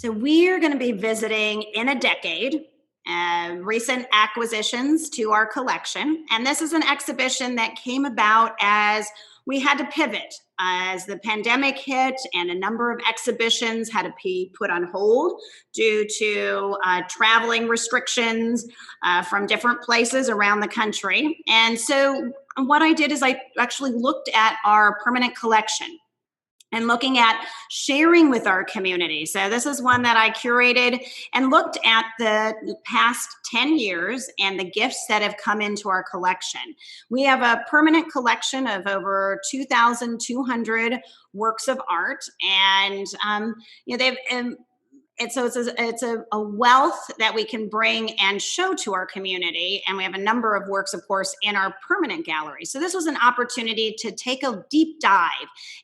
So we're going to be visiting In a Decade, recent acquisitions to our collection. And this is an exhibition that came about as we had to pivot as the pandemic hit and a number of exhibitions had to be put on hold due to traveling restrictions from different places around the country. And so what I did is I actually looked at our permanent collection and looking at sharing with our community. So this is one that I curated and looked at the past 10 years and the gifts that have come into our collection. We have a permanent collection of over 2,200 works of art, and they've it's a wealth that we can bring and show to our community. And we have a number of works, of course, in our permanent gallery. So this was an opportunity to take a deep dive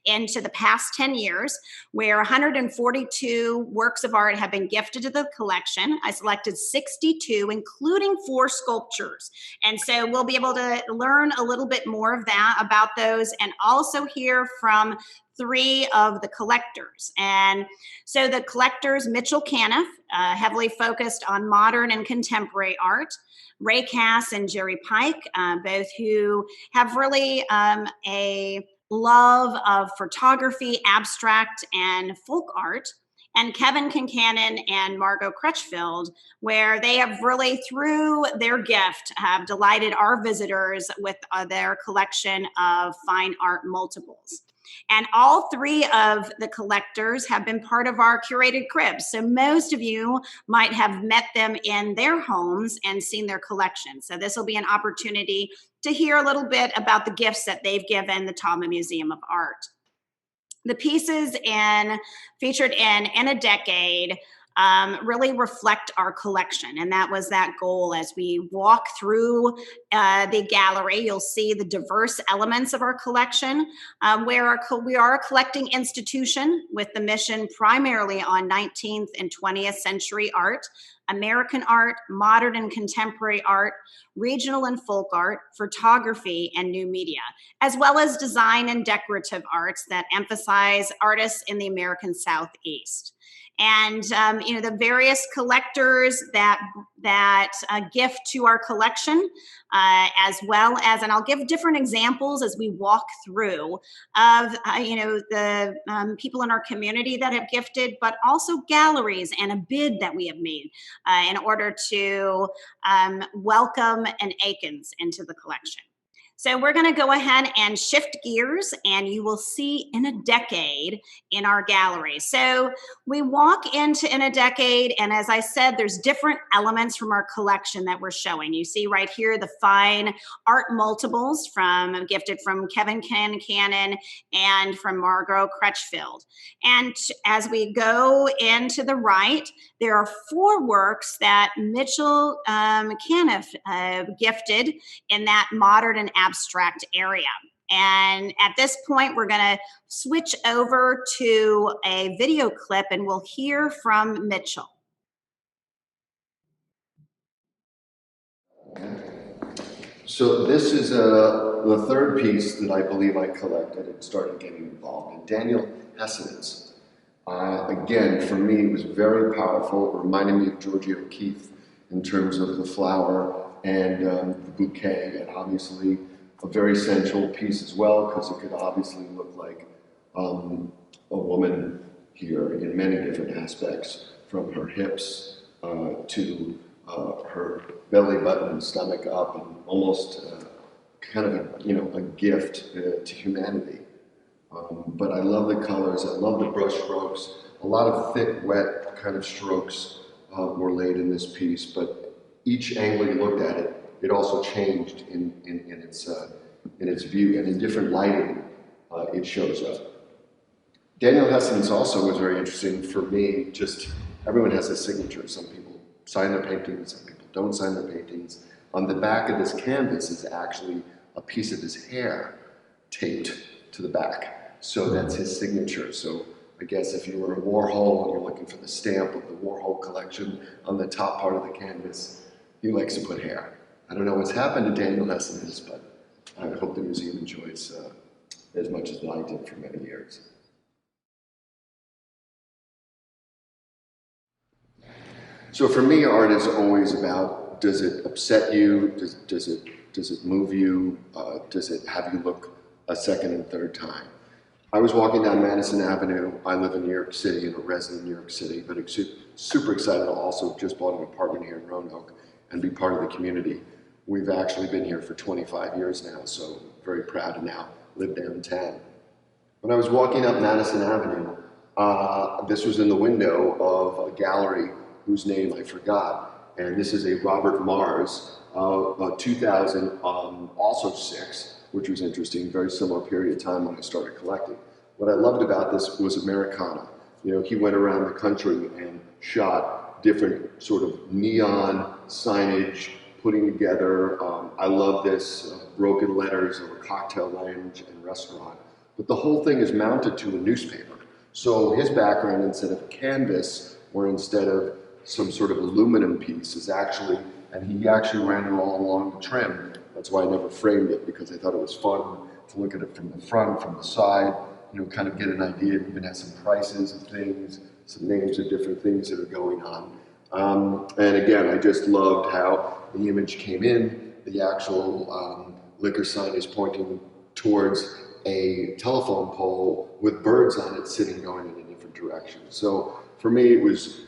into the past 10 years, where 142 works of art have been gifted to the collection. I selected 62, including 4 sculptures. And so we'll be able to learn a little bit more of that about those, and also hear from 3 of the collectors. And so the collectors, Mitchell Kaneff, heavily focused on modern and contemporary art, Kass and Jerry Pike, both who have really a love of photography, abstract, and folk art, and Kevin Concannon and Margo Crutchfield, where they have really, through their gift, have delighted our visitors with their collection of fine art multiples. And all 3 of the collectors have been part of our curated cribs. So most of you might have met them in their homes and seen their collection. So this will be an opportunity to hear a little bit about the gifts that they've given the Taubman Museum of Art. The pieces featured in a Decade really reflect our collection. And that was that goal. As we walk through the gallery, you'll see the diverse elements of our collection, where we are a collecting institution with the mission primarily on 19th and 20th century art, American art, modern and contemporary art, regional and folk art, photography, and new media, as well as design and decorative arts that emphasize artists in the American Southeast. And the various collectors that gift to our collection, as well as, and I'll give different examples as we walk through of the people in our community that have gifted, but also galleries and a bid that we have made in order to welcome an Akins into the collection. So we're going to go ahead and shift gears, and you will see In a Decade in our gallery. So we walk into In a Decade, and as I said, there's different elements from our collection that we're showing. You see right here the fine art multiples gifted from Kevin Concannon and from Margo Crutchfield. And as we go into the right, there are 4 works that Mitchell Kaneff gifted in that modern and abstract area. And at this point, we're going to switch over to a video clip and we'll hear from Mitchell. So this is the 3rd piece that I believe I collected and started getting involved in. Daniel Hessen's. Again, for me, it was very powerful. It reminded me of Georgia O'Keeffe in terms of the flower and the bouquet, and obviously a very sensual piece as well, because it could obviously look like a woman here in many different aspects, from her hips to her belly button and stomach up, and almost kind of a gift to humanity. But I love the colors, I love the brush strokes. A lot of thick, wet kind of strokes were laid in this piece, but each angle you looked at it, it also changed in its view, and in different lighting it shows up. Daniel Hessen's also was very interesting for me. Just everyone has a signature. Some people sign their paintings, some people don't sign their paintings. On the back of this canvas is actually a piece of his hair taped to the back. So that's his signature. So I guess if you were a Warhol and you're looking for the stamp of the Warhol collection on the top part of the canvas, he likes to put hair. I don't know what's happened to Daniel Hessen's, but I hope the museum enjoys as much as I did for many years. So for me, art is always about, does it upset you? Does it move you? Does it have you look a second and third time? I was walking down Madison Avenue. I live in New York City and a resident of New York City, but super excited to also just bought an apartment here in Roanoke and be part of the community. We've actually been here for 25 years now, so very proud to now live downtown. When I was walking up Madison Avenue, this was in the window of a gallery whose name I forgot, and this is a Robert Mars, 2000, also 6, which was interesting, very similar period of time when I started collecting. What I loved about this was Americana. You know, he went around the country and shot different sort of neon signage, putting together, I love this, broken letters of a cocktail lounge and restaurant. But the whole thing is mounted to a newspaper. So his background, instead of canvas, or instead of some sort of aluminum piece, is actually, and he actually ran it all along the trim. That's why I never framed it, because I thought it was fun to look at it from the front, from the side, you know, kind of get an idea. It even has some prices of things, some names of different things that are going on. And again, I just loved how the image came in. The actual liquor sign is pointing towards a telephone pole with birds on it sitting going in a different direction. So for me, it was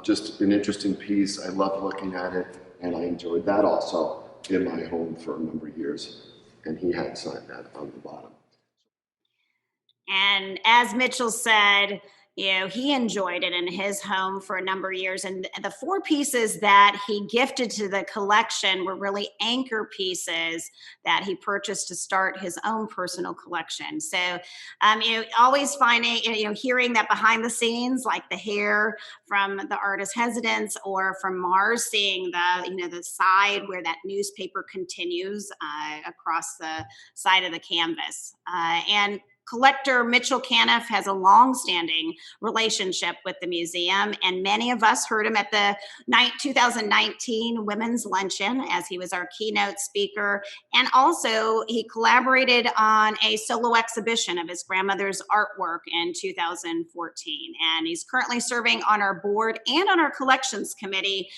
just an interesting piece. I loved looking at it, and I enjoyed that also in my home for a number of years. And he had signed that on the bottom. And as Mitchell said, you know, he enjoyed it in his home for a number of years. And the 4 pieces that he gifted to the collection were really anchor pieces that he purchased to start his own personal collection. So, you know, always finding, you know, hearing that behind the scenes, like the hair from the artist's residence, or from Mars, seeing the, you know, the side where that newspaper continues across the side of the canvas. And collector Mitchell Kaneff has a long-standing relationship with the museum, and many of us heard him at the 2019 Women's Luncheon as he was our keynote speaker. And also, he collaborated on a solo exhibition of his grandmother's artwork in 2014. And he's currently serving on our board and on our collections committee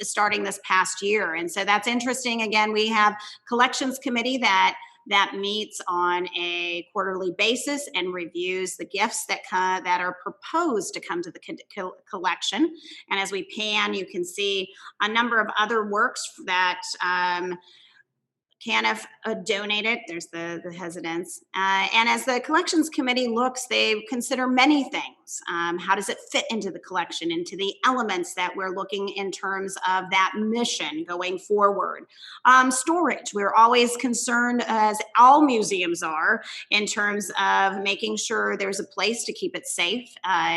starting this past year. And so that's interesting. Again, we have collections committee that meets on a quarterly basis and reviews the gifts that are proposed to come to the collection. And as we pan, you can see a number of other works that Kaneff donated. There's the residence. And as the collections committee looks, they consider many things. How does it fit into the collection, into the elements that we're looking in terms of that mission going forward? Storage. We're always concerned, as all museums are, in terms of making sure there's a place to keep it safe,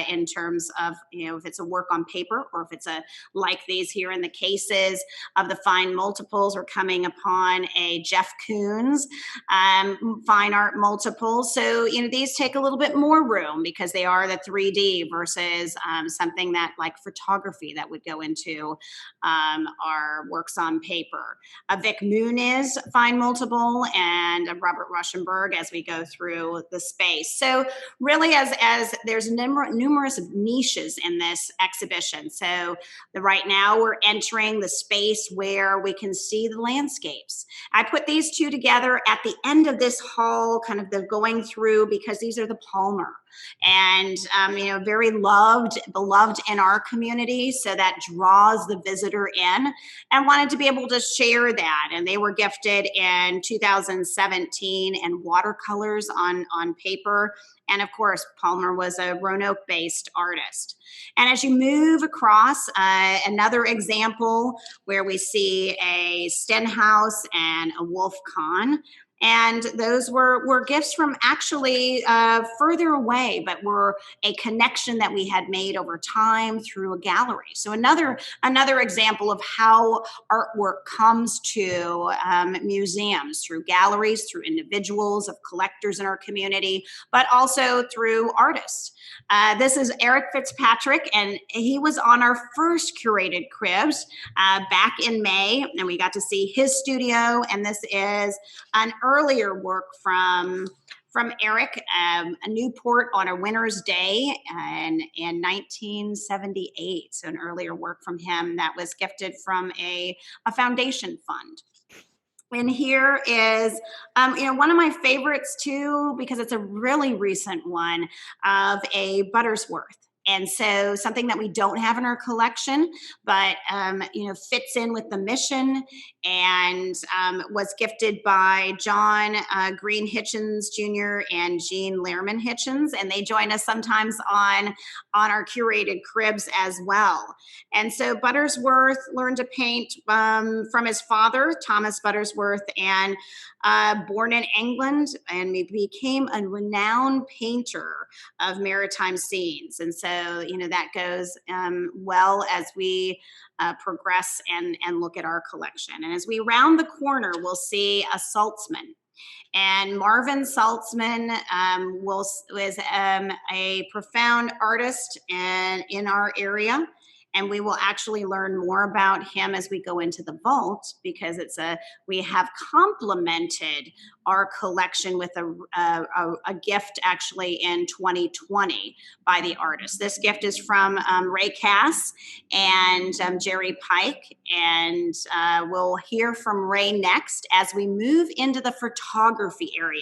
in terms of, you know, if it's a work on paper, or if it's a, like these here in the cases of the fine multiples, or coming upon a Jeff Koons fine art multiples. So, you know, these take a little bit more room because they are the 3D versus something that, like photography, that would go into our works on paper. A Vic Muniz fine multiple, and a Robert Rauschenberg as we go through the space. So really, as there's numerous niches in this exhibition. So right now we're entering the space where we can see the landscapes. I put these 2 together at the end of this hall, kind of the going through, because these are the Palmer, and you know, very beloved in our community. So that draws the visitor in, and wanted to be able to share that. And they were gifted in 2017 in watercolors on paper. And of course, Palmer was a Roanoke-based artist. And as you move across, another example where we see a Stenhouse and a Wolf Kahn. And those were gifts from actually further away, but were a connection that we had made over time through a gallery. So another example of how artwork comes to museums, through galleries, through individuals, of collectors in our community, but also through artists. This is Eric Fitzpatrick, and he was on our first Curated Cribs back in May, and we got to see his studio. And this is an earlier work from from Eric, a Newport on a winter's day in 1978. So an earlier work from him that was gifted from a foundation fund. And here is, one of my favorites too, because it's a really recent one, of a Buttersworth. And so something that we don't have in our collection, but, fits in with the mission, and was gifted by John Green Hitchens Jr. and Jean Lehrman Hitchens. And they join us sometimes on our curated cribs as well. And so Buttersworth learned to paint from his father, Thomas Buttersworth, and born in England, and he became a renowned painter of maritime scenes. And so, that goes well as we progress and look at our collection. And as we round the corner, we'll see a Saltzman. And Marvin Saltzman was a profound artist in our area. And we will actually learn more about him as we go into the vault, because we have complemented our collection with a gift actually in 2020 by the artist. This gift is from Ray Kass and Jerry Pike, and we'll hear from Ray next as we move into the photography area.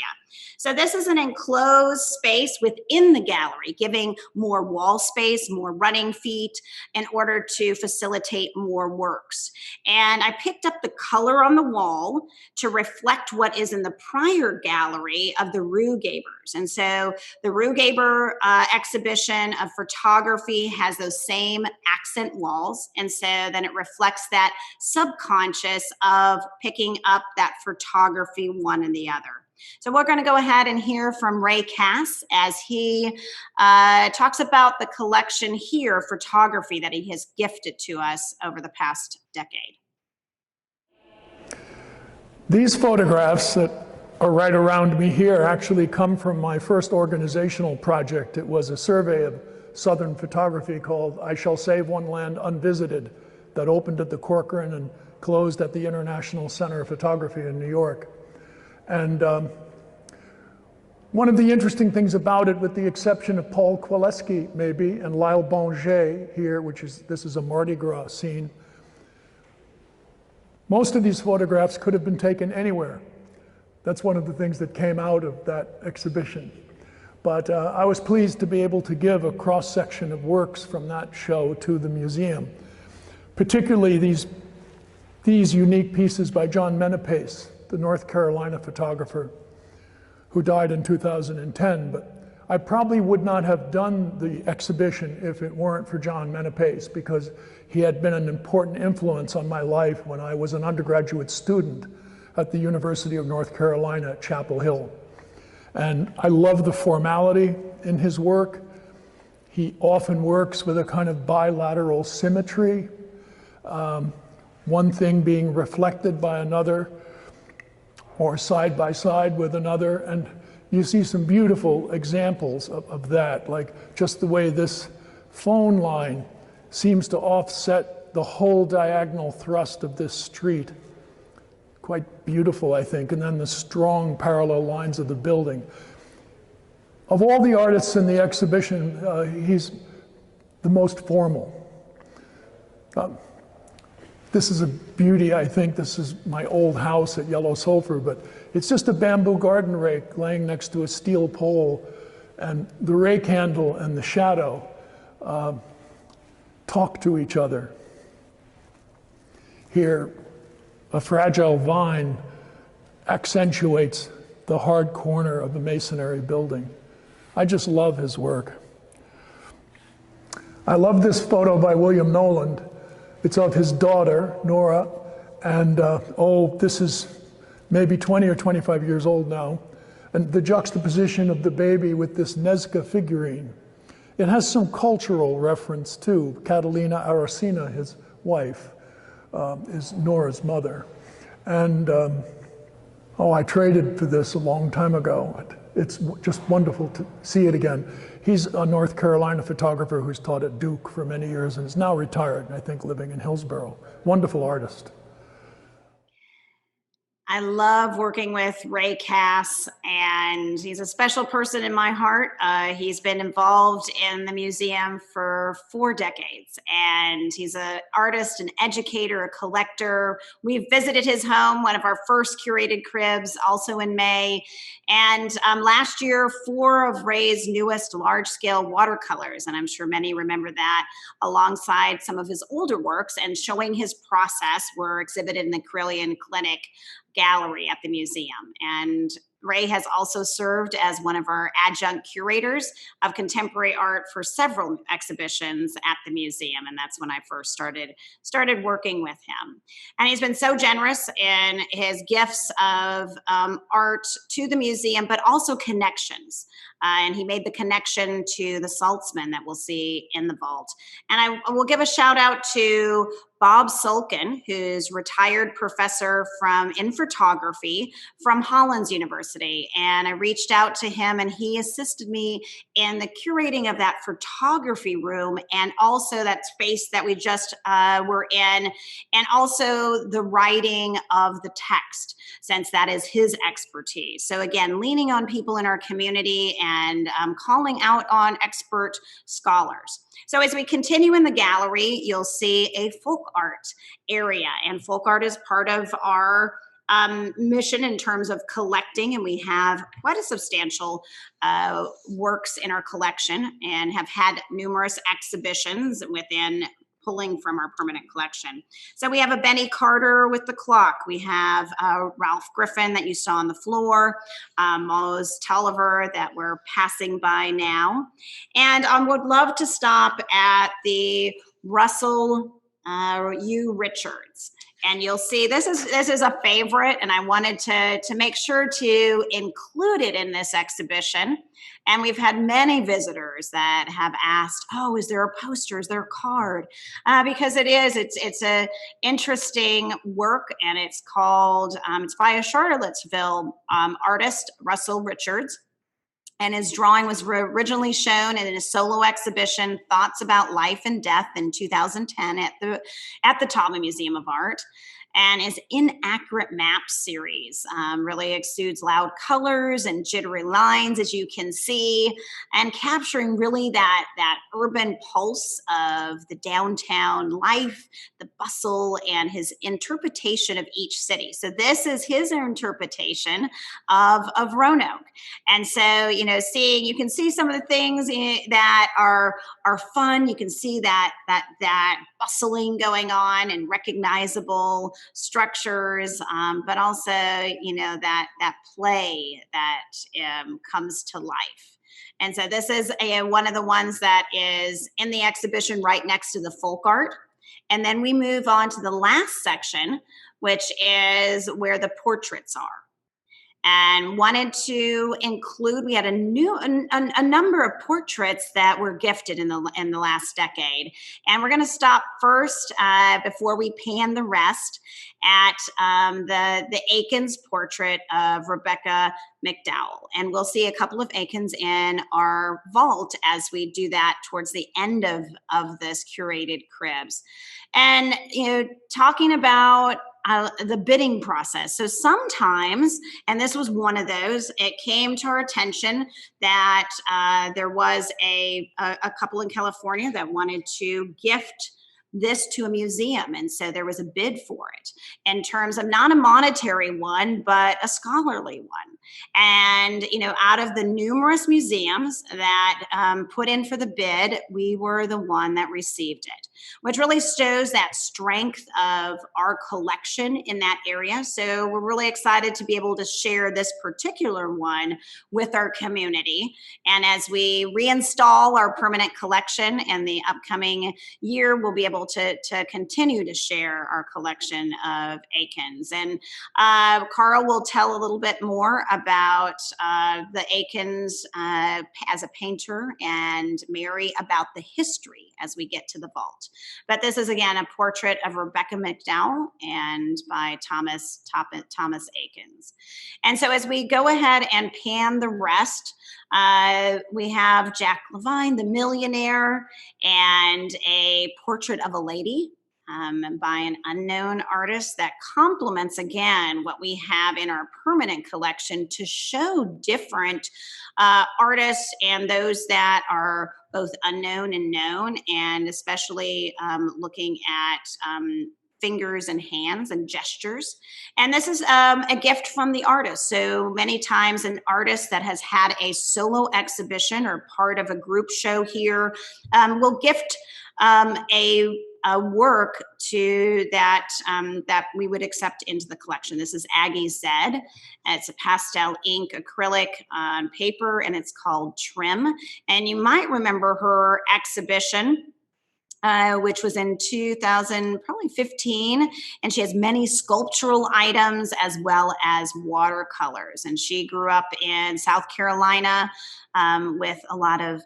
So this is an enclosed space within the gallery, giving more wall space, more running feet, in order to facilitate more works. And I picked up the color on the wall to reflect what is in the prior gallery of the Rugebers. And so the Rugeber exhibition of photography has those same accent walls. And so then it reflects that subconscious of picking up that photography one and the other. So we're going to go ahead and hear from Ray Kass as he talks about the collection here, photography, that he has gifted to us over the past decade. These photographs that are right around me here actually come from my first organizational project. It was a survey of Southern photography called I Shall Save One Land Unvisited, that opened at the Corcoran and closed at the International Center of Photography in New York. And one of the interesting things about it, with the exception of Paul Kowaleski maybe, and Lyle Bonger here, this is a Mardi Gras scene, most of these photographs could have been taken anywhere. That's one of the things that came out of that exhibition. But I was pleased to be able to give a cross-section of works from that show to the museum, particularly these unique pieces by John Menapace, the North Carolina photographer who died in 2010. But I probably would not have done the exhibition if it weren't for John Menapace, because he had been an important influence on my life when I was an undergraduate student at the University of North Carolina at Chapel Hill. And I love the formality in his work. He often works with a kind of bilateral symmetry, one thing being reflected by another, or side by side with another. And you see some beautiful examples of that, like just the way this phone line seems to offset the whole diagonal thrust of this street. Quite beautiful, I think. And then the strong parallel lines of the building. Of all the artists in the exhibition, he's the most formal. This is a beauty, I think. This is my old house at Yellow Sulphur, but it's just a bamboo garden rake laying next to a steel pole, and the rake handle and the shadow talk to each other. Here, a fragile vine accentuates the hard corner of a masonry building. I just love his work. I love this photo by William Noland. It's of his daughter, Nora, and this is maybe 20 or 25 years old now, and the juxtaposition of the baby with this Nezca figurine. It has some cultural reference too. Catalina Aracena, his wife, is Nora's mother. And I traded for this a long time ago. It's just wonderful to see it again. He's a North Carolina photographer who's taught at Duke for many years and is now retired, I think living in Hillsborough. Wonderful artist. I love working with Ray Kass, and he's a special person in my heart. He's been involved in the museum for 4 decades, and he's an artist, an educator, a collector. We've visited his home, one of our first curated cribs, also in May. And last year, 4 of Ray's newest large-scale watercolors, and I'm sure many remember that, alongside some of his older works and showing his process, were exhibited in the Carillion Clinic gallery at the museum. And Ray has also served as one of our adjunct curators of contemporary art for several exhibitions at the museum, and that's when I first started working with him. And he's been so generous in his gifts of art to the museum, but also connections. And he made the connection to the Saltzman that we'll see in the vault. And I will give a shout out to Bob Sulkin, who's retired professor in photography from Hollins University. And I reached out to him, and he assisted me in the curating of that photography room, and also that space that we just were in, and also the writing of the text, since that is his expertise. So again, leaning on people in our community and calling out on expert scholars. So as we continue in the gallery, you'll see a folk art area, and folk art is part of our mission in terms of collecting, and we have quite a substantial works in our collection and have had numerous exhibitions within pulling from our permanent collection. So we have a Benny Carter with the clock. We have Ralph Griffin that you saw on the floor, Mose Tulliver that we're passing by now. And would love to stop at the Russell U. Richards. And you'll see this is a favorite, and I wanted to make sure to include it in this exhibition. And we've had many visitors that have asked, "Oh, is there a poster? Is there a card?" Because it's a interesting work, and it's called it's by a Charlottesville artist, Russell Richards. And his drawing was originally shown in a solo exhibition, Thoughts About Life and Death, in 2010 at the Taubman Museum of Art. And his inaccurate map series really exudes loud colors and jittery lines, as you can see, and capturing really that urban pulse of the downtown life, the bustle, and his interpretation of each city. So this is his interpretation of Roanoke. And so, you can see some of the things that are fun. You can see that bustling going on and recognizable structures, but also, that play that comes to life. And so this is one of the ones that is in the exhibition right next to the folk art. And then we move on to the last section, which is where the portraits are. And wanted to include, we had a number of portraits that were gifted in the last decade. And we're going to stop first before we pan the rest at the Aikens portrait of Rebecca McDowell. And we'll see a couple of Aikens in our vault as we do that towards the end of this curated cribs. And, talking about the bidding process. So sometimes, and this was one of those, it came to our attention that there was a couple in California that wanted to gift this to a museum. And so there was a bid for it in terms of not a monetary one, but a scholarly one. And, out of the numerous museums that put in for the bid, we were the one that received it, which really shows that strength of our collection in that area. So we're really excited to be able to share this particular one with our community. And as we reinstall our permanent collection in the upcoming year, we'll be able to continue to share our collection of Aikens. And Karl will tell a little bit more about the Aikens as a painter, and Mary about the history as we get to the vault. But this is, again, a portrait of Rebecca McDowell and by Thomas Aikens. And so as we go ahead and pan the rest, we have Jack Levine, the millionaire, and a portrait of a lady. by an unknown artist that complements, again, what we have in our permanent collection to show different artists and those that are both unknown and known, and especially looking at fingers and hands and gestures. And this is a gift from the artist. So many times an artist that has had a solo exhibition or part of a group show here will gift a work to that that we would accept into the collection. This is Aggie Zed. It's a pastel ink acrylic on paper, and it's called Trim. And you might remember her exhibition, which was in 2015, and she has many sculptural items as well as watercolors. And she grew up in South Carolina with a lot of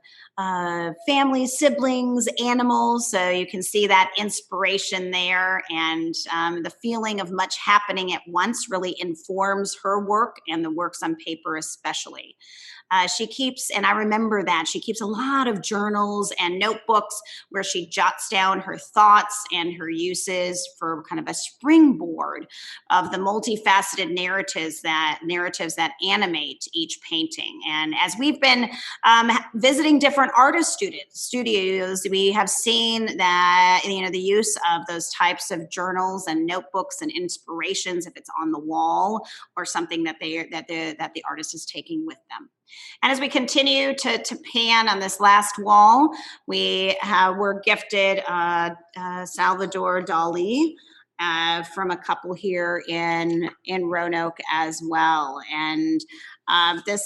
family, siblings, animals. So you can see that inspiration there, and the feeling of much happening at once really informs her work and the works on paper especially. She keeps, and I remember that, she keeps a lot of journals and notebooks where she jots down her thoughts and her uses for kind of a springboard of the multifaceted narratives that animate each painting. And as we've been visiting different artist studios, we have seen that, you know, the use of those types of journals and notebooks and inspirations, if it's on the wall or something that the artist is taking with them. And as we continue to pan on this last wall, we're gifted Salvador Dali from a couple here in Roanoke as well. And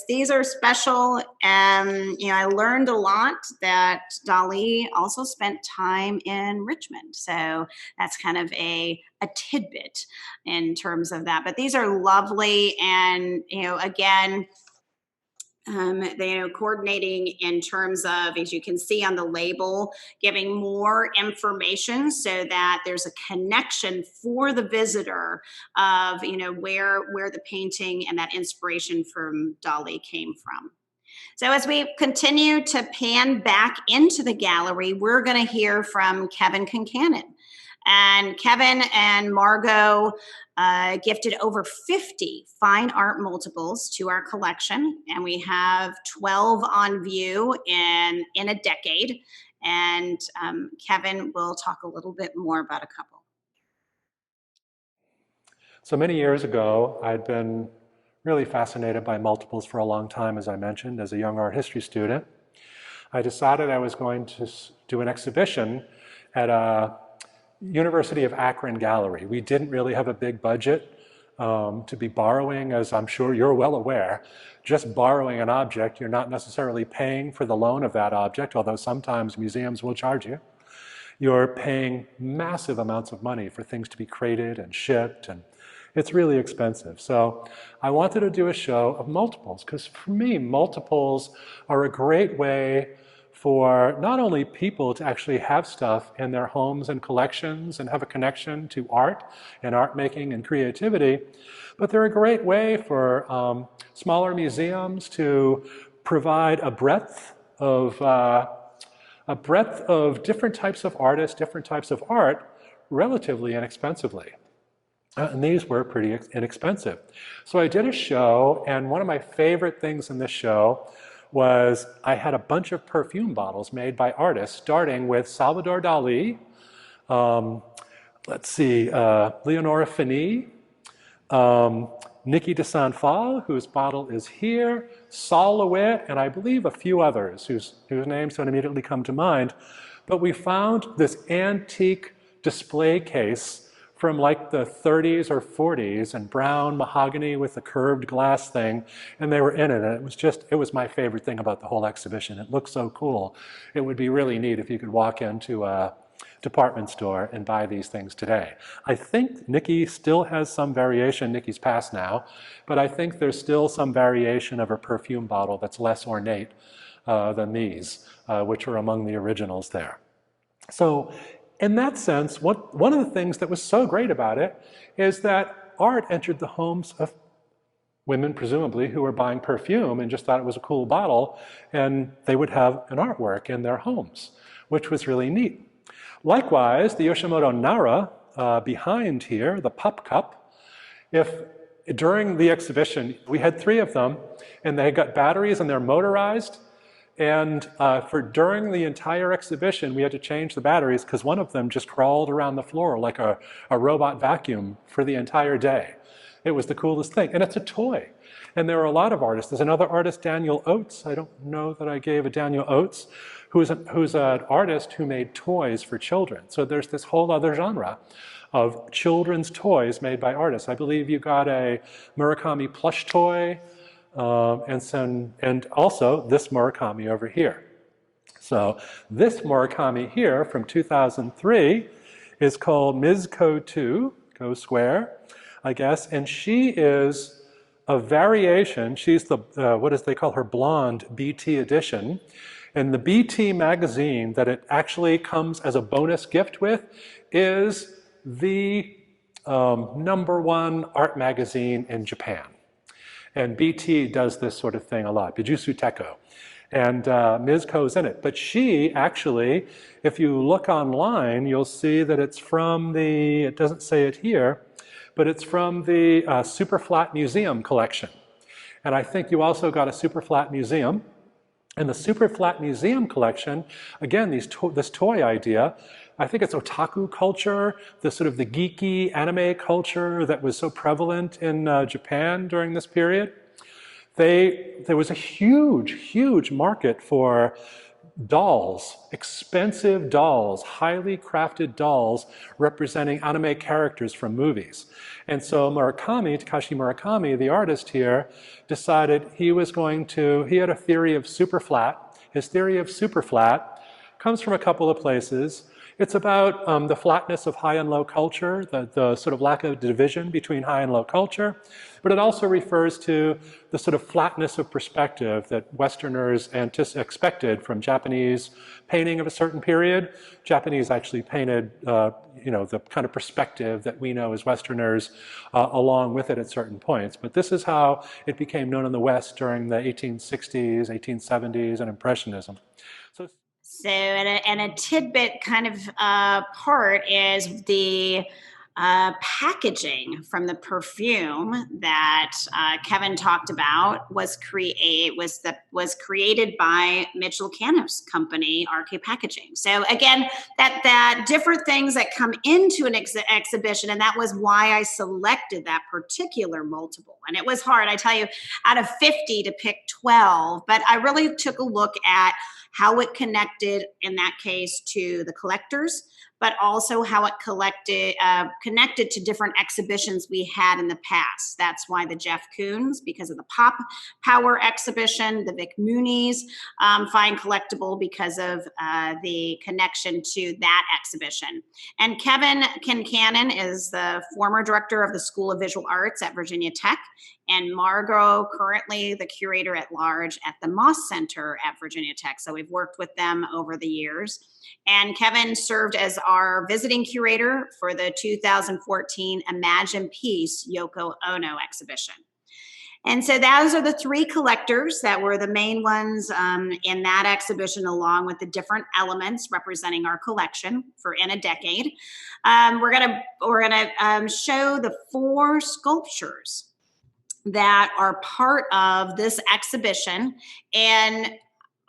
these are special. You know, I learned a lot that Dali also spent time in Richmond. So that's kind of a tidbit in terms of that. But these are lovely, and, you know, again, coordinating in terms of, as you can see on the label, giving more information so that there's a connection for the visitor of, you know, where the painting and that inspiration from Dali came from. So as we continue to pan back into the gallery, we're going to hear from Kevin Concannon. And Kevin and Margo gifted over 50 fine art multiples to our collection, and we have 12 on view in a decade. And Kevin will talk a little bit more about a couple. So many years ago, I'd been really fascinated by multiples for a long time, as I mentioned, as a young art history student. I decided I was going to do an exhibition at a University of Akron gallery. We didn't really have a big budget to be borrowing, as I'm sure you're well aware. Just borrowing an object, you're not necessarily paying for the loan of that object, although sometimes museums will charge you. You're paying massive amounts of money for things to be crated and shipped, and it's really expensive. So I wanted to do a show of multiples, because for me, multiples are a great way for not only people to actually have stuff in their homes and collections and have a connection to art and art making and creativity, but they're a great way for smaller museums to provide a breadth of different types of artists, different types of art, relatively inexpensively. And these were pretty inexpensive. So I did a show, and one of my favorite things in this show was I had a bunch of perfume bottles made by artists, starting with Salvador Dali, Leonora Fini, Niki de Saint-Phal, whose bottle is here, Sol LeWitt, and I believe a few others whose names don't immediately come to mind. But we found this antique display case from like the 30s or 40s, and brown mahogany with the curved glass thing, and they were in it. And it was my favorite thing about the whole exhibition. It looked so cool. It would be really neat if you could walk into a department store and buy these things today. I think Niki still has some variation. Niki's passed now, but I think there's still some variation of her perfume bottle that's less ornate than these, which are among the originals there. So in that sense, one of the things that was so great about it is that art entered the homes of women, presumably, who were buying perfume and just thought it was a cool bottle, and they would have an artwork in their homes, which was really neat. Likewise, the Yoshimoto Nara behind here, the pup cup, if during the exhibition, we had 3 of them, and they got batteries and they're motorized, and during the entire exhibition, we had to change the batteries because one of them just crawled around the floor like a robot vacuum for the entire day. It was the coolest thing, and it's a toy. And there are a lot of artists. There's another artist, Daniel Oates. I don't know that I gave a Daniel Oates, who's an artist who made toys for children. So there's this whole other genre of children's toys made by artists. I believe you got a Murakami plush toy, and also this Murakami over here. So this Murakami here from 2003 is called Ms. Ko 2, Go Square, I guess, and she is a variation. She's the, what is they call her blonde BT edition. And the BT magazine that it actually comes as a bonus gift with is the #1 art magazine in Japan. And BT does this sort of thing a lot, Bijutsu Teko. And Ms. Ko's in it. But she actually, if you look online, you'll see that it's from the, it doesn't say it here, but it's from the Superflat Museum collection. And I think you also got a Superflat Museum. And the Superflat Museum collection, again, this toy idea, I think it's otaku culture, the sort of the geeky anime culture that was so prevalent in Japan during this period. There was a huge, huge market for dolls, expensive dolls, highly crafted dolls representing anime characters from movies. And so Murakami, Takashi Murakami, the artist here, decided he had a theory of superflat. His theory of superflat comes from a couple of places. It's about the flatness of high and low culture, the sort of lack of division between high and low culture, but it also refers to the sort of flatness of perspective that Westerners expected from Japanese painting of a certain period. Japanese actually painted, the kind of perspective that we know as Westerners along with it at certain points. But this is how it became known in the West during the 1860s, 1870s, and Impressionism. So, and a tidbit kind of part is the packaging from the perfume that Kevin talked about was created by Mitchell Kaneff's company, RK Packaging. So again, that different things that come into an exhibition, and that was why I selected that particular multiple. And it was hard, I tell you, out of 50 to pick 12, but I really took a look at how it connected, in that case, to the collectors, but also how it connected to different exhibitions we had in the past. That's why the Jeff Koons, because of the Pop Power exhibition, the Vic Mooney's Fine Collectible, because of the connection to that exhibition. And Kevin Concannon is the former director of the School of Visual Arts at Virginia Tech, and Margo, currently the curator at large at the Moss Center at Virginia Tech. So we've worked with them over the years. And Kevin served as our visiting curator for the 2014 Imagine Peace Yoko Ono exhibition. And so those are the 3 collectors that were the main ones in that exhibition, along with the different elements representing our collection for In a Decade. We're gonna show the 4 sculptures that are part of this exhibition. And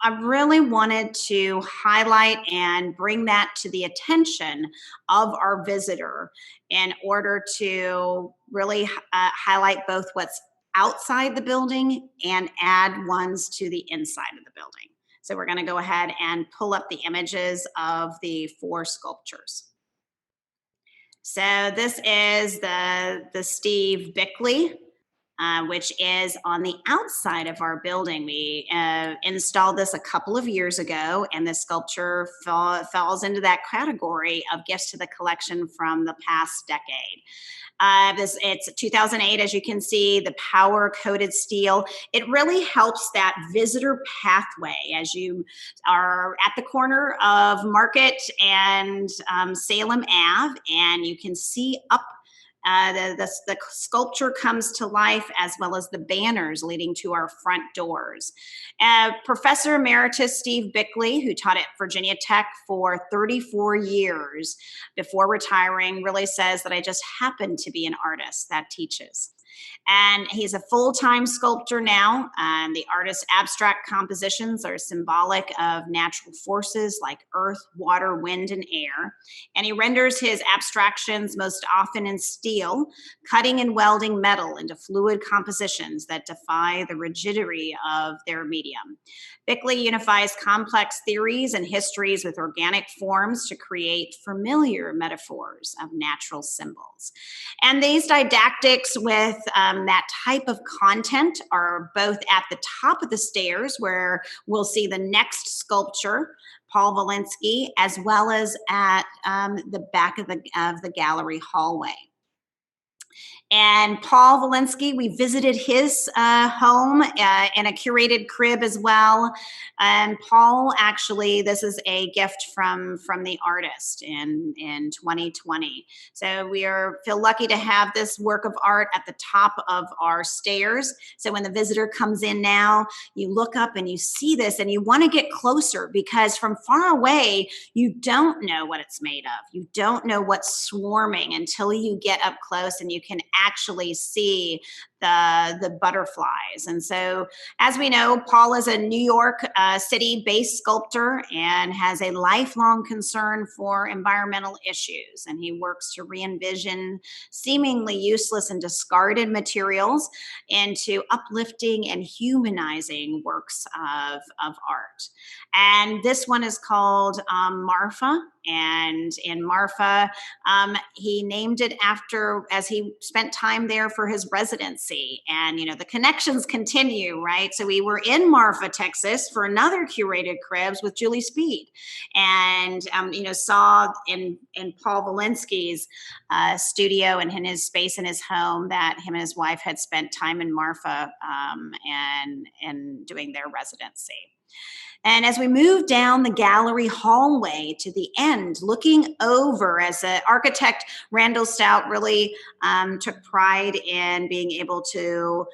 I really wanted to highlight and bring that to the attention of our visitor in order to really highlight both what's outside the building and add ones to the inside of the building. So we're going to go ahead and pull up the images of the 4 sculptures. So this is the Steve Bickley, which is on the outside of our building. We installed this a couple of years ago, and the sculpture falls into that category of gifts to the collection from the past decade. It's 2008, as you can see, the power-coated steel. It really helps that visitor pathway as you are at the corner of Market and Salem Ave, and you can see up The sculpture comes to life, as well as the banners leading to our front doors. Professor Emeritus Steve Bickley, who taught at Virginia Tech for 34 years before retiring, really says that I just happen to be an artist that teaches. And he's a full-time sculptor now. The artist's abstract compositions are symbolic of natural forces like earth, water, wind, and air. And he renders his abstractions most often in steel, cutting and welding metal into fluid compositions that defy the rigidity of their medium. Bickley unifies complex theories and histories with organic forms to create familiar metaphors of natural symbols. And these didactics with that type of content are both at the top of the stairs, where we'll see the next sculpture, Paul Valinsky, as well as at the back of the gallery hallway. And Paul Valinsky, we visited his home in a curated crib as well. And Paul, actually, this is a gift from the artist in 2020. So we feel lucky to have this work of art at the top of our stairs. So when the visitor comes in now, you look up and you see this and you want to get closer, because from far away, you don't know what it's made of. You don't know what's swarming until you get up close and you can actually see the butterflies. And so, as we know, Paul is a New York City-based sculptor and has a lifelong concern for environmental issues. And he works to re-envision seemingly useless and discarded materials into uplifting and humanizing works of art. And this one is called Marfa. And in Marfa, he named it after, as he spent time there for his residency. And, you know, the connections continue, right? So we were in Marfa, Texas for another curated cribs with Julie Speed, and, you know, saw in Paul Valinsky's studio and in his space in his home that him and his wife had spent time in Marfa and doing their residency. And as we move down the gallery hallway to the end, looking over, as an architect, Randall Stout really took pride in being able to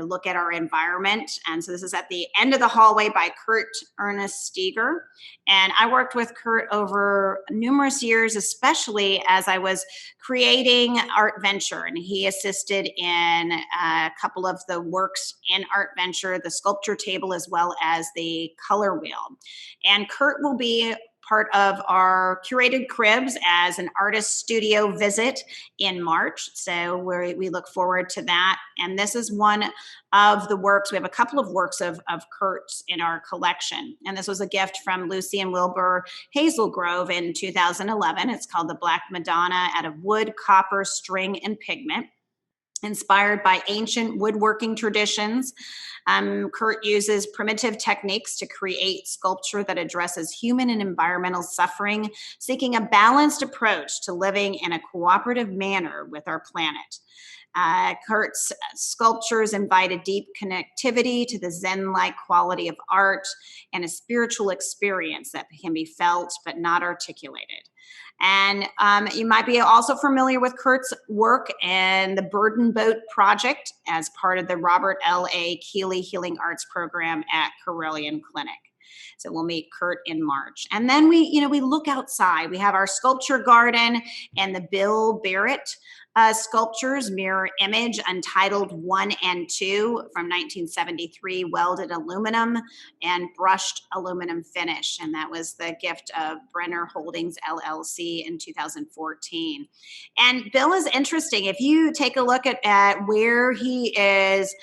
look at our environment. And so this is at the end of the hallway by Kurt Ernest Steger. And I worked with Kurt over numerous years, especially as I was creating Art Venture. And he assisted in a couple of the works in Art Venture, the sculpture table, as well as the color wheel. And Kurt will be part of our curated cribs as an artist studio visit in March. So we look forward to that. And this is one of the works. We have a couple of works of Kurt's in our collection. And this was a gift from Lucy and Wilbur Hazelgrove in 2011. It's called The Black Madonna out of wood, copper, string, and pigment. Inspired by ancient woodworking traditions, Kurt uses primitive techniques to create sculpture that addresses human and environmental suffering, seeking a balanced approach to living in a cooperative manner with our planet. Kurt's sculptures invite a deep connectivity to the Zen-like quality of art and a spiritual experience that can be felt but not articulated. And you might be also familiar with Kurt's work in the Burden Boat Project as part of the Robert L.A. Keeley Healing Arts Program at Carilion Clinic. So we'll meet Kurt in March. And then we look outside. We have our sculpture garden and the Bill Barrett sculptures, mirror image, Untitled 1 and 2 from 1973, welded aluminum and brushed aluminum finish. And that was the gift of Brenner Holdings, LLC in 2014. And Bill is interesting. If you take a look at where he is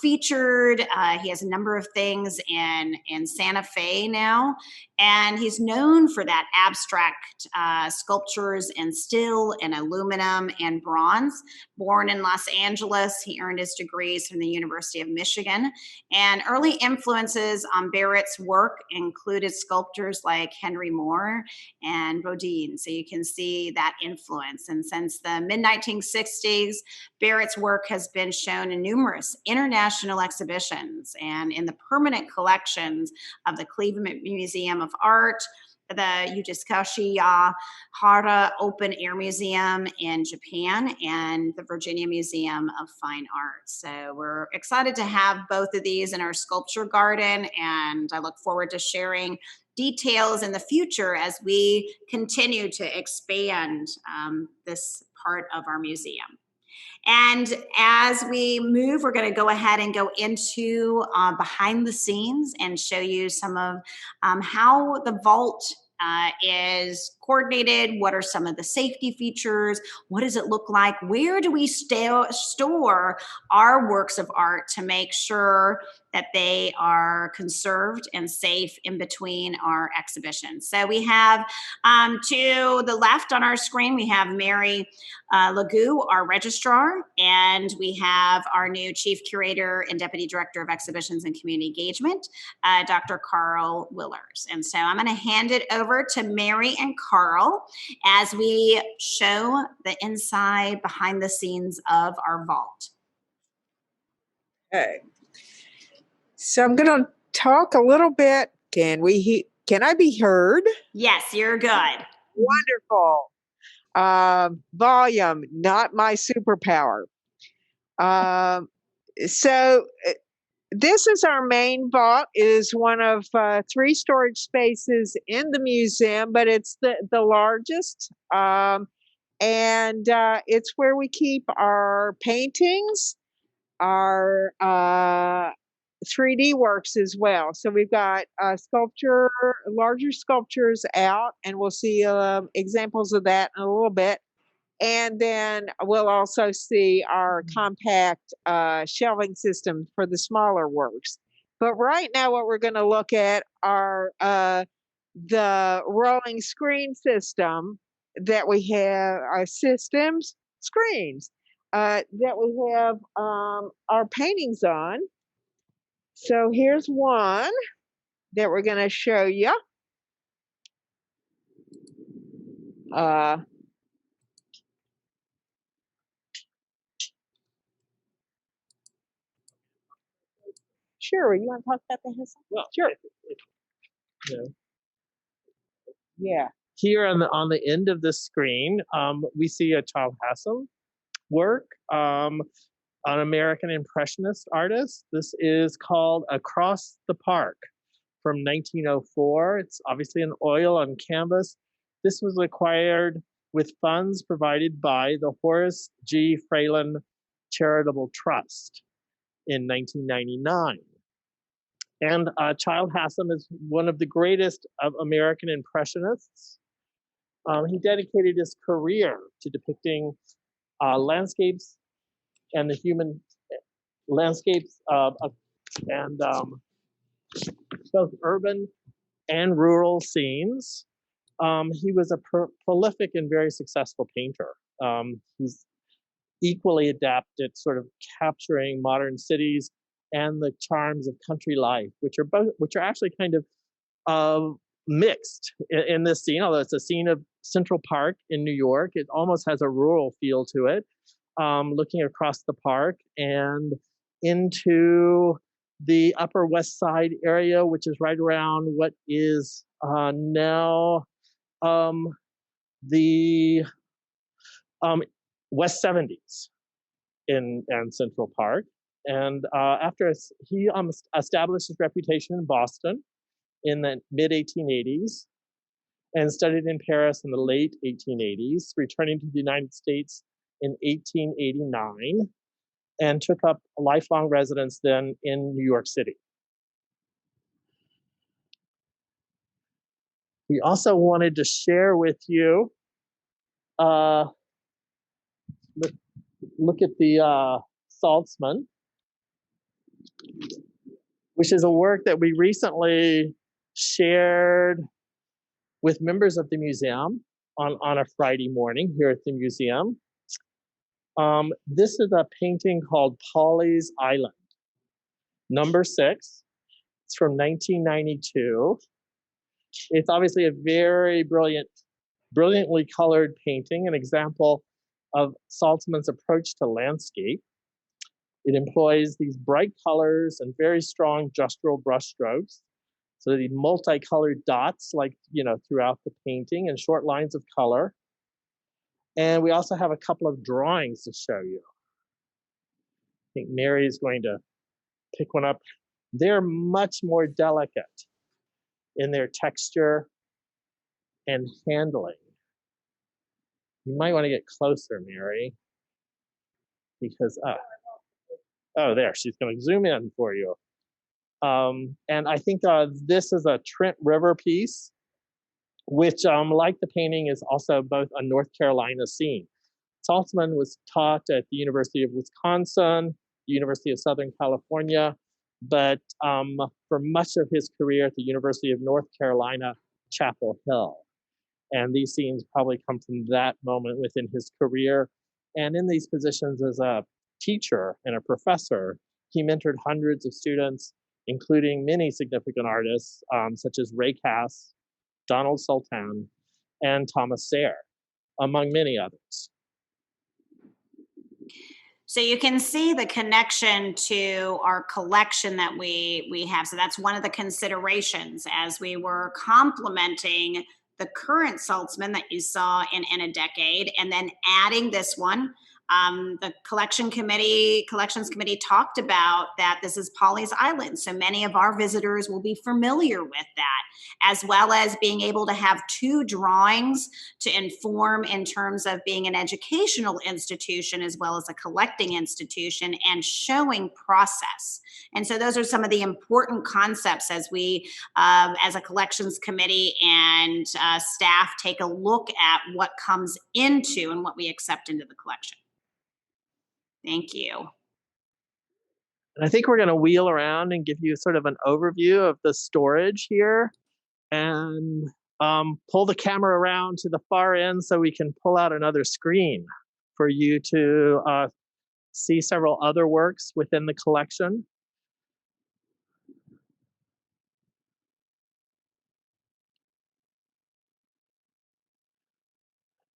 featured, he has a number of things in Santa Fe now. And he's known for that abstract sculptures in steel and aluminum and bronze. Born in Los Angeles, he earned his degrees from the University of Michigan. And early influences on Barrett's work included sculptors like Henry Moore and Rodin. So you can see that influence. And since the mid-1960s, Barrett's work has been shown in numerous international exhibitions and in the permanent collections of the Cleveland Museum of Art, the Yujitsukashi Hara Open Air Museum in Japan and the Virginia Museum of Fine Arts. So we're excited to have both of these in our sculpture garden, and I look forward to sharing details in the future as we continue to expand this part of our museum. And as we move, we're going to go ahead and go into behind the scenes and show you some of how the vault is coordinated. What are some of the safety features? What does it look like? Where do we store our works of art to make sure that they are conserved and safe in between our exhibitions? So we have to the left on our screen, we have Mary LaGue, our registrar, and we have our new chief curator and deputy director of exhibitions and community engagement, Dr. Karl Willers. And so I'm going to hand it over to Mary and Karl as we show the inside behind the scenes of our vault. Okay. So I'm going to talk a little bit. Can I be heard? Yes, you're good. Wonderful. Volume, not my superpower. So this is our main vault. It is one of 3 storage spaces in the museum, but it's the largest. And it's where we keep our paintings, our 3D works as well. So we've got larger sculptures out, and we'll see examples of that in a little bit. And then we'll also see our compact shelving system for the smaller works. But right now what we're going to look at are the rolling screen system that we have, our screens that we have our paintings on. So here's one that we're going to show you. Sure, you want to talk about the history? Well, sure. Yeah. Yeah. Here on the end of the screen, we see a Charles Hassan work, an American Impressionist artist. This is called Across the Park from 1904. It's obviously an oil on canvas. This was acquired with funds provided by the Horace G. Fralin Charitable Trust in 1999. And Childe Hassam is one of the greatest of American Impressionists. He dedicated his career to depicting landscapes and the human landscapes and both urban and rural scenes. He was a prolific and very successful painter. He's equally adept at sort of capturing modern cities and the charms of country life, which are actually kind of mixed in this scene. Although it's a scene of Central Park in New York, it almost has a rural feel to it. Looking across the park and into the Upper West Side area, which is right around what is now the West 70s in Central Park. And after he established his reputation in Boston in the mid-1880s and studied in Paris in the late 1880s, returning to the United States in 1889 and took up a lifelong residence then in New York City. We also wanted to share with you, look at the Saltzman, which is a work that we recently shared with members of the museum on a Friday morning here at the museum. This is a painting called Polly's Island, number 6. It's from 1992. It's obviously a very brilliantly colored painting, an example of Saltzman's approach to landscape. It employs these bright colors and very strong gestural brushstrokes So the multicolored dots, like, throughout the painting, and short lines of color. And we also have a couple of drawings to show you. I think Mary is going to pick one up. They're much more delicate in their texture and handling. You might want to get closer, Mary, because, oh, there, she's going to zoom in for you. And I think this is a Trent River piece, which, like the painting, is also both a North Carolina scene. Saltzman was taught at the University of Wisconsin, the University of Southern California, but for much of his career at the University of North Carolina, Chapel Hill. And these scenes probably come from that moment within his career. And in these positions as a teacher and a professor, he mentored hundreds of students, including many significant artists, such as Ray Kass, Donald Sultan, and Thomas Sayre, among many others. So you can see the connection to our collection that we have. So that's one of the considerations as we were complementing the current Saltzman that you saw in a decade, and then adding this one. The collections committee talked about that this is Polly's Island. So many of our visitors will be familiar with that, as well as being able to have two drawings to inform in terms of being an educational institution as well as a collecting institution and showing process. And so those are some of the important concepts as we, as a collections committee and staff, take a look at what comes into and what we accept into the collection. Thank you. And I think we're going to wheel around and give you sort of an overview of the storage here, and pull the camera around to the far end so we can pull out another screen for you to see several other works within the collection.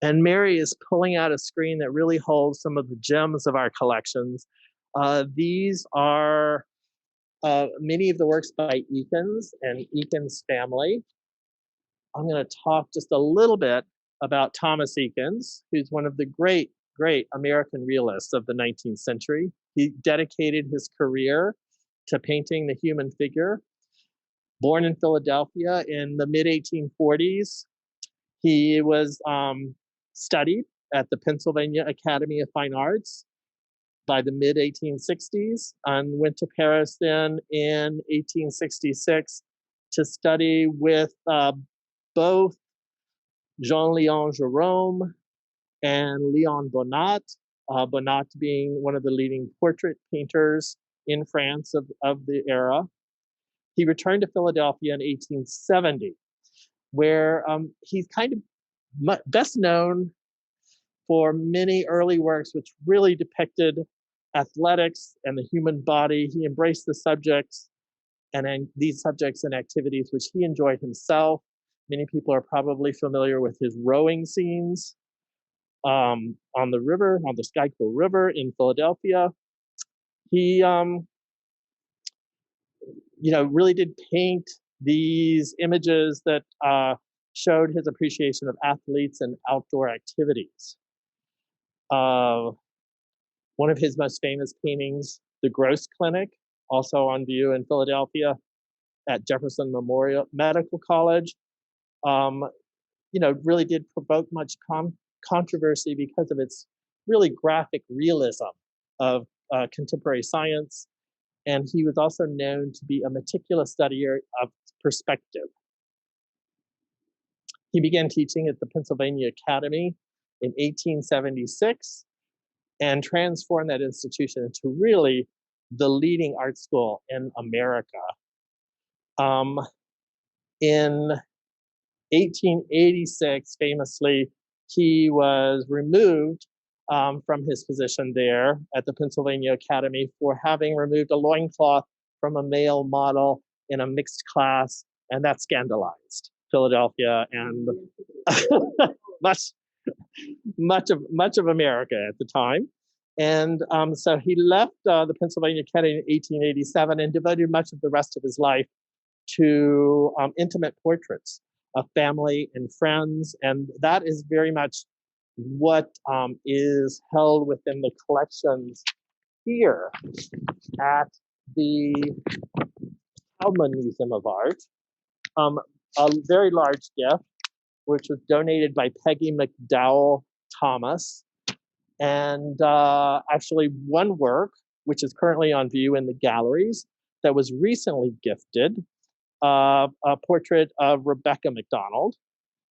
And Mary is pulling out a screen that really holds some of the gems of our collections. These are many of the works by Eakins and Eakins' family. I'm going to talk just a little bit about Thomas Eakins, who's one of the great American realists of the 19th century. He dedicated his career to painting the human figure. Born in Philadelphia in the mid-1840s, he was studied at the Pennsylvania Academy of Fine Arts by the mid-1860s, and went to Paris then in 1866 to study with both Jean-Léon Gérôme and Léon Bonnat, Bonnat being one of the leading portrait painters in France of the era. He returned to Philadelphia in 1870, where he's kind of best known for many early works which really depicted athletics and the human body. He embraced the subjects and these subjects and activities which he enjoyed himself. Many people are probably familiar with his rowing scenes on the river, on the Schuylkill River in Philadelphia. He, really did paint these images that showed his appreciation of athletes and outdoor activities. One of his most famous paintings, The Gross Clinic, also on view in Philadelphia at Jefferson Memorial Medical College, really did provoke much controversy because of its really graphic realism of contemporary science. And he was also known to be a meticulous studier of perspective. He began teaching at the Pennsylvania Academy in 1876 and transformed that institution into really the leading art school in America. In 1886, famously, he was removed from his position there at the Pennsylvania Academy for having removed a loincloth from a male model in a mixed class, and that scandalized Philadelphia and much of America at the time. And so he left the Pennsylvania Academy in 1887 and devoted much of the rest of his life to intimate portraits of family and friends. And that is very much what is held within the collections here at the Taubman Museum of Art. A very large gift, which was donated by Peggy McDowell Thomas. And actually one work, which is currently on view in the galleries, that was recently gifted, a portrait of Rebecca MacDonald,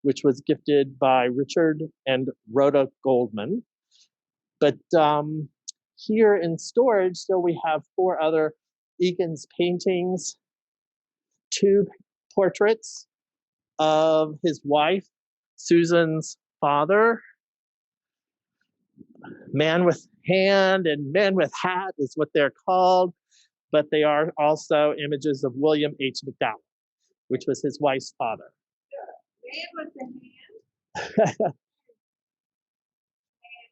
which was gifted by Richard and Rhoda Goldman. But here in storage, so we have 4 other Egan's paintings, 2 portraits of his wife, Susan's father. Man with hand and men with hat is what they're called, but they are also images of William H. McDowell, which was his wife's father. Man with the hand. Man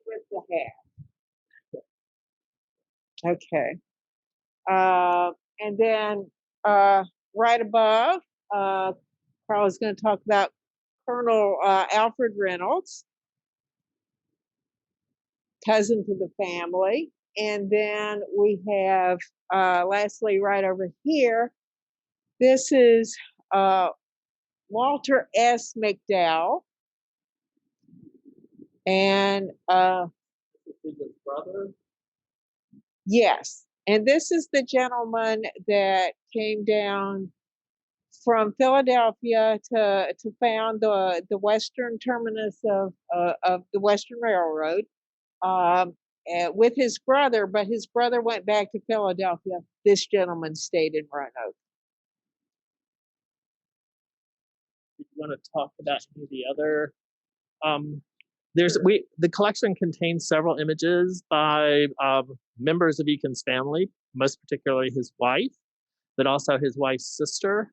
with the hat. Okay. And then right above, Karl is going to talk about Colonel Alfred Reynolds, cousin to the family. And then we have, lastly, right over here, this is Walter S. McDowell. And His brother. yes, and this is the gentleman that came down from Philadelphia to found the western terminus of the Western Railroad with his brother, but his brother went back to Philadelphia. This gentleman stayed in Roanoke. If you want to talk about any of the other, the collection contains several images by members of Egan's family, most particularly his wife, but also his wife's sister.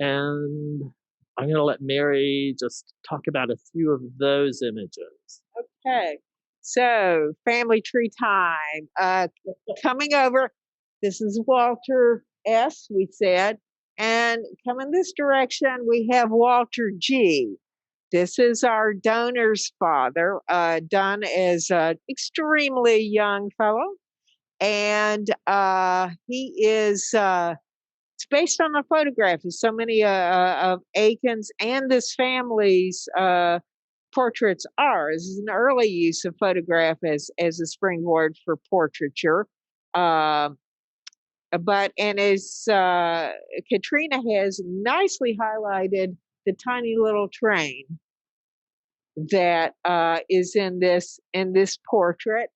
And I'm going to let Mary just talk about a few of those images. Okay, so family tree time. Coming over, this is Walter S., we said, and coming this direction, we have Walter G. This is our donor's father, done as an extremely young fellow, and he is. It's based on a photograph of so many of Aiken's and this family's portraits are. This is an early use of photograph as a springboard for portraiture. But as Katrina has nicely highlighted, the tiny little train that is in this portrait.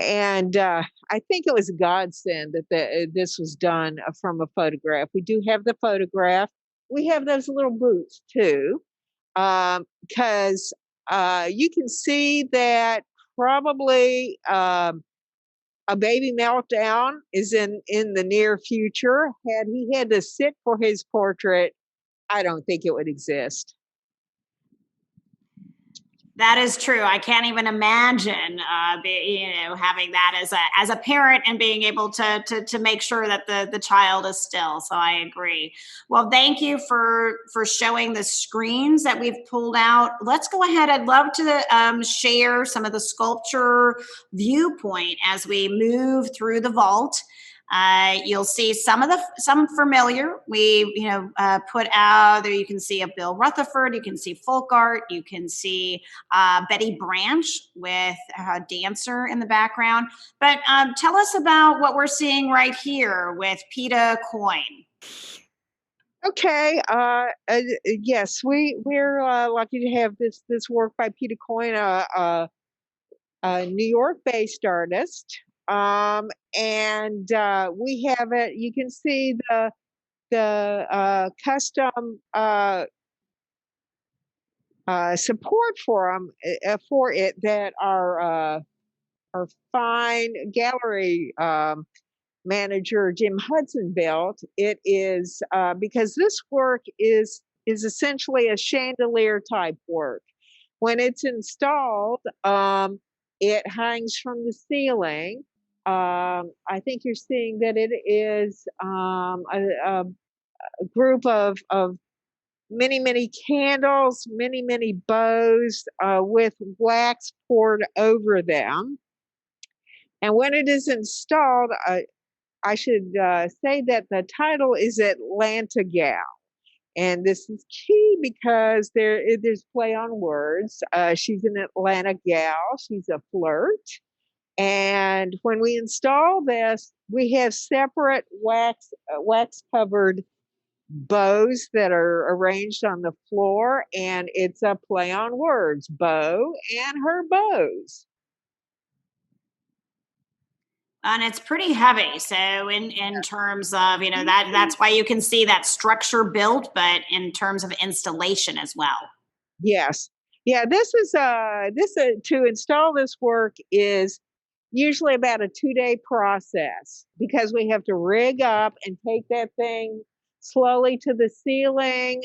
And I think it was a godsend that this was done from a photograph. We do have the photograph. We have those little boots too, because you can see that probably a baby meltdown is in the near future. Had he had to sit for his portrait, I don't think it would exist. That is true. I can't even imagine, having that as a parent and being able to make sure that the child is still. So I agree. Well, thank you for showing the screens that we've pulled out. Let's go ahead. I'd love to share some of the sculpture viewpoint as we move through the vault. You'll see some familiar. We, put out there. You can see a Bill Rutherford. You can see folk art. You can see Betty Branch with a dancer in the background. But tell us about what we're seeing right here with Peter Coyne. Okay. Yes, we're lucky to have this work by Peter Coyne, a New York-based artist. And we have it. You can see the custom support for it that our fine gallery manager Jim Hudson built. It is because this work is essentially a chandelier type work. When it's installed, it hangs from the ceiling. I think you're seeing that it is a group of many candles, many bows with wax poured over them. And when it is installed, I should say that the title is Atlanta Gal. And this is key because there's play on words. She's an Atlanta gal. She's a flirt. And when we install this, we have separate wax covered bows that are arranged on the floor, and it's a play on words, beau and her bows. And it's pretty heavy. So in terms of, that's why you can see that structure built, but in terms of installation as well. Yes. Yeah, this is to install this work is usually about a 2-day process because we have to rig up and take that thing slowly to the ceiling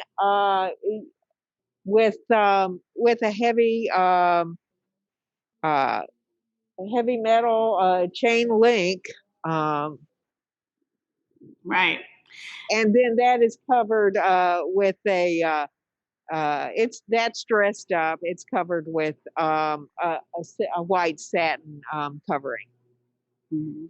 with a heavy metal chain link, right? And then that is covered with that's dressed up. It's covered with a white satin covering. Mm-hmm.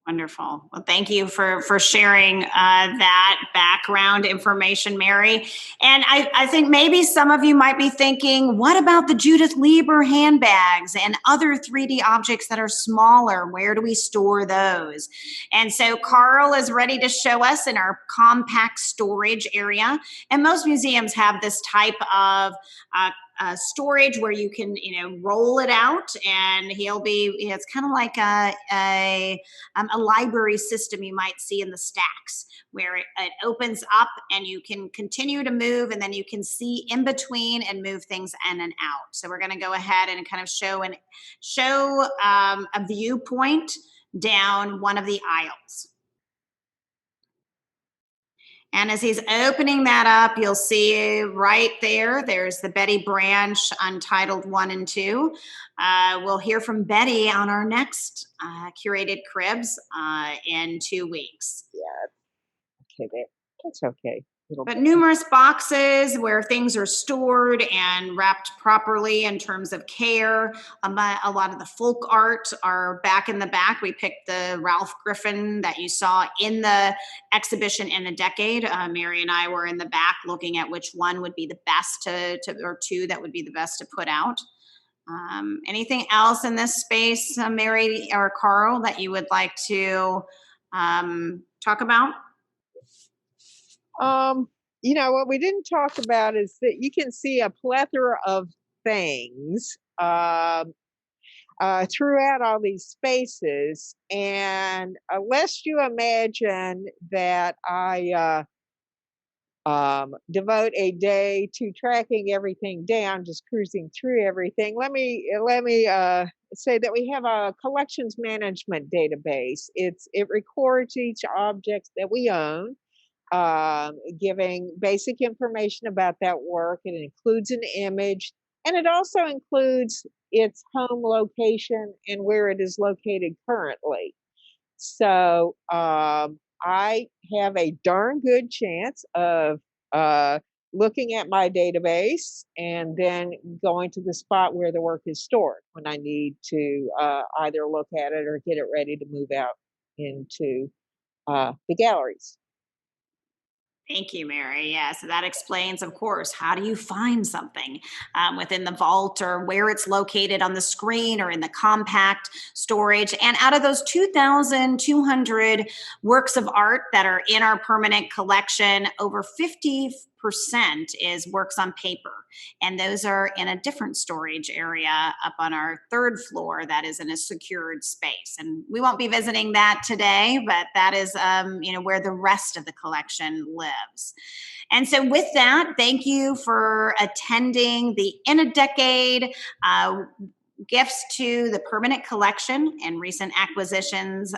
Wonderful. Well, thank you for sharing that background information, Mary. And I think maybe some of you might be thinking, what about the Judith Lieber handbags and other 3D objects that are smaller? Where do we store those? And so Karl is ready to show us in our compact storage area. And most museums have this type of storage where you can, roll it out, and it's kind of like a library system you might see in the stacks, where it opens up and you can continue to move, and then you can see in between and move things in and out. So we're going to go ahead and kind of show a viewpoint down one of the aisles. And as he's opening that up, you'll see right there's the Betty Branch Untitled 1 and 2. We'll hear from Betty on our next Curated Cribs in 2 weeks. Yeah, okay, that's okay. But numerous boxes where things are stored and wrapped properly in terms of care. A lot of the folk art are back in the back. We picked the Ralph Griffin that you saw in the exhibition in a decade. Mary and I were in the back looking at which one would be the best or two that would be the best to put out. Anything else in this space, Mary or Karl, that you would like to talk about? What we didn't talk about is that you can see a plethora of things throughout all these spaces. And lest you imagine that I devote a day to tracking everything down, just cruising through everything, let me say that we have a collections management database. It records each object that we own, giving basic information about that work. It includes an image, and it also includes its home location and where it is located currently. So I have a darn good chance of looking at my database and then going to the spot where the work is stored when I need to either look at it or get it ready to move out into the galleries. Thank you, Mary. Yeah, so that explains, of course, how do you find something within the vault, or where it's located on the screen or in the compact storage. And out of those 2,200 works of art that are in our permanent collection, over 50% is works on paper. And those are in a different storage area up on our 3rd floor that is in a secured space. And we won't be visiting that today, but that is where the rest of the collection lives. And so with that, thank you for attending the In a Decade gifts to the permanent collection and recent acquisitions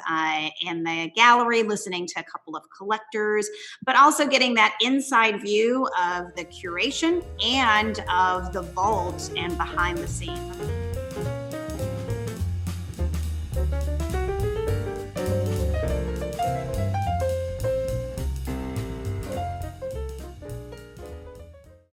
in the gallery, listening to a couple of collectors, but also getting that inside view of the curation and of the vault and behind the scenes.